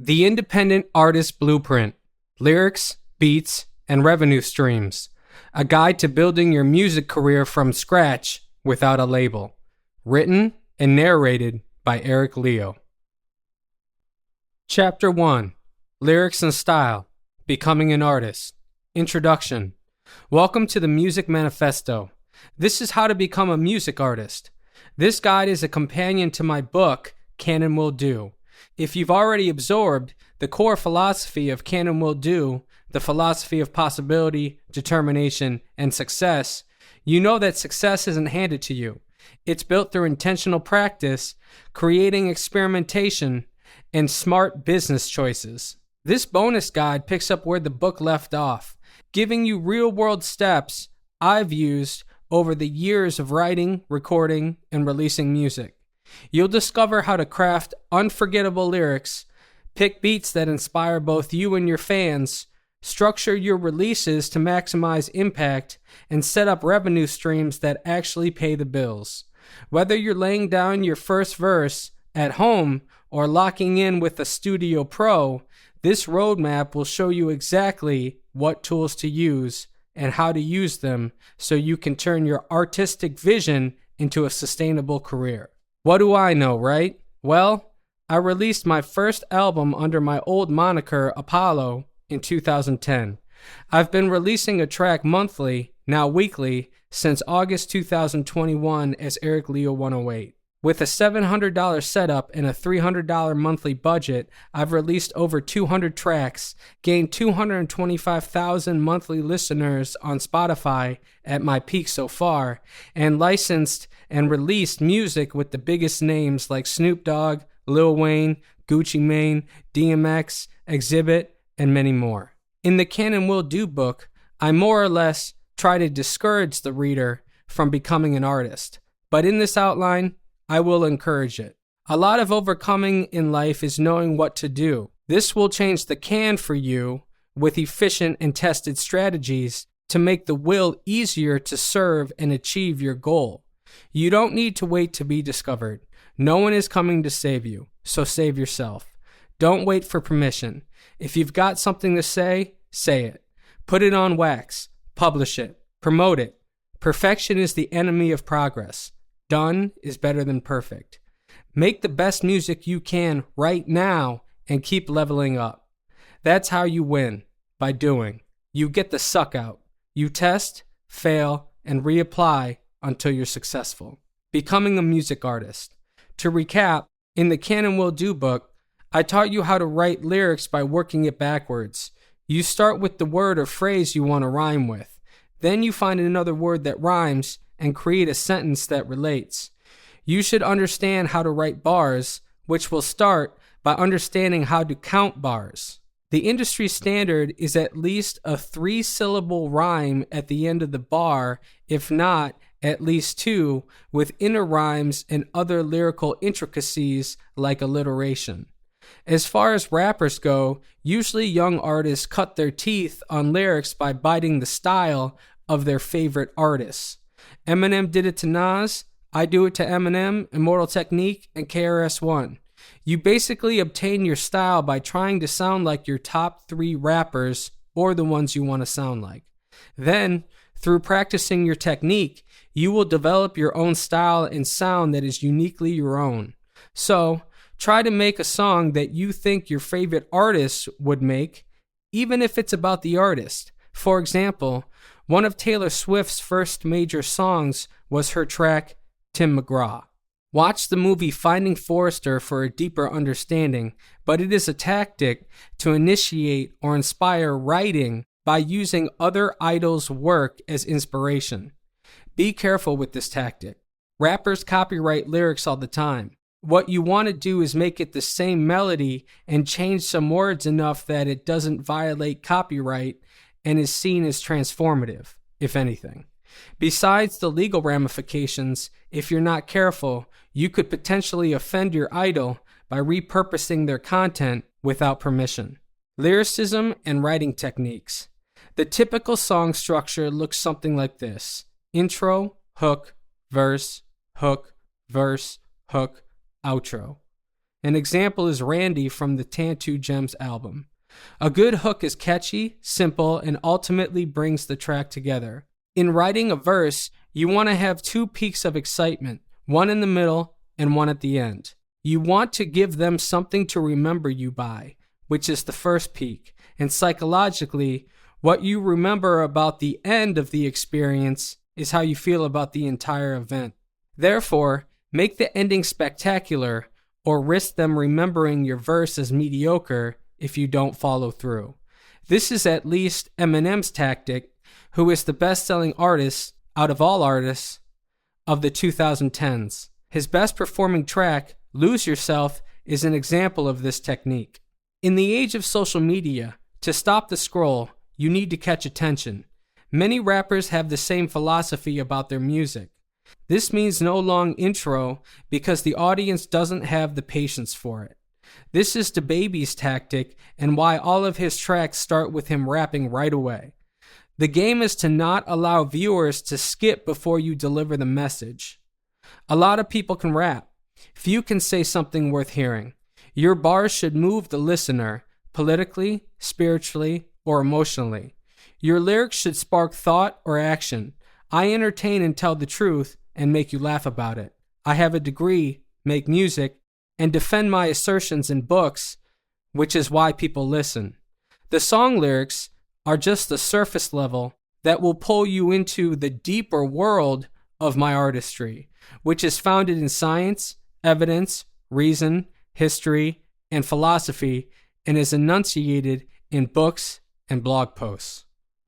The Independent Artist Blueprint: Lyrics, Beats, and Revenue Streams. A guide to building your music career from scratch without a label. Written and narrated by Eric Leo. Chapter 1. Lyrics and Style. Becoming an Artist. Introduction. Welcome to the Music Manifesto. This is how to become a music artist. This guide is a companion to my book, Can and Will Do. If you've already absorbed the core philosophy of Can and Will Do, the philosophy of possibility, determination, and success, you know that success isn't handed to you. It's built through intentional practice, creating experimentation, and smart business choices. This bonus guide picks up where the book left off, giving you real-world steps I've used over the years of writing, recording, and releasing music. You'll discover how to craft unforgettable lyrics, pick beats that inspire both you and your fans, structure your releases to maximize impact, and set up revenue streams that actually pay the bills. Whether you're laying down your first verse at home or locking in with a studio pro, this roadmap will show you exactly what tools to use and how to use them so you can turn your artistic vision into a sustainable career. What do I know, right? Well, I released my first album under my old moniker, Apollo, in 2010. I've been releasing a track monthly, now weekly, since August 2021 as Eric Leo 108. With a $700 setup and a $300 monthly budget, I've released over 200 tracks, gained 225,000 monthly listeners on Spotify at my peak so far, and licensed and released music with the biggest names like Snoop Dogg, Lil Wayne, Gucci Mane, DMX, Exhibit, and many more. In the Can and Will Do book, I more or less try to discourage the reader from becoming an artist, but in this outline, I will encourage it. A lot of overcoming in life is knowing what to do. This will change the can for you with efficient and tested strategies to make the will easier to serve and achieve your goal. You don't need to wait to be discovered. No one is coming to save you, so save yourself. Don't wait for permission. If you've got something to say, say it. Put it on wax. Publish it. Promote it. Perfection is the enemy of progress. Done is better than perfect. Make the best music you can right now and keep leveling up. That's how you win, by doing. You get the suck out. You test, fail, and reapply until you're successful. Becoming a music artist. To recap, in the Can and Will Do book, I taught you how to write lyrics by working it backwards. You start with the word or phrase you want to rhyme with. Then you find another word that rhymes and create a sentence that relates. You should understand how to write bars, which will start by understanding how to count bars. The industry standard is at least a 3-syllable rhyme at the end of the bar, if not at least 2, with inner rhymes and other lyrical intricacies like alliteration. As far as rappers go, usually young artists cut their teeth on lyrics by biting the style of their favorite artists. Eminem did it to Nas, I do it to Eminem, Immortal Technique, and KRS-One. You basically obtain your style by trying to sound like your top 3 rappers or the ones you want to sound like. Then, through practicing your technique, you will develop your own style and sound that is uniquely your own. So, try to make a song that you think your favorite artist would make, even if it's about the artist. For example, one of Taylor Swift's first major songs was her track, Tim McGraw. Watch the movie Finding Forrester for a deeper understanding, but it is a tactic to initiate or inspire writing by using other idols' work as inspiration. Be careful with this tactic. Rappers copyright lyrics all the time. What you want to do is make it the same melody and change some words enough that it doesn't violate copyright and is seen as transformative, if anything. Besides the legal ramifications, if you're not careful, you could potentially offend your idol by repurposing their content without permission. Lyricism and writing techniques. The typical song structure looks something like this: intro, hook, verse, hook, verse, hook, outro. An example is Randy from the Tantu Gems album. A good hook is catchy, simple, and ultimately brings the track together. In writing a verse, you want to have two peaks of excitement, one in the middle and one at the end. You want to give them something to remember you by, which is the first peak, and psychologically, what you remember about the end of the experience is how you feel about the entire event. Therefore, make the ending spectacular or risk them remembering your verse as mediocre if you don't follow through. This is at least Eminem's tactic, who is the best-selling artist out of all artists of the 2010s. His best performing track, Lose Yourself, is an example of this technique. In the age of social media, to stop the scroll, you need to catch attention. Many rappers have the same philosophy about their music. This means no long intro because the audience doesn't have the patience for it. This is DaBaby's tactic and why all of his tracks start with him rapping right away. The game is to not allow viewers to skip before you deliver the message. A lot of people can rap. Few can say something worth hearing. Your bars should move the listener, politically, spiritually, or emotionally. Your lyrics should spark thought or action. I entertain and tell the truth and make you laugh about it. I have a degree, make music, and defend my assertions in books, which is why people listen. The song lyrics are just the surface level that will pull you into the deeper world of my artistry, which is founded in science, evidence, reason, history, and philosophy, and is enunciated in books and blog posts.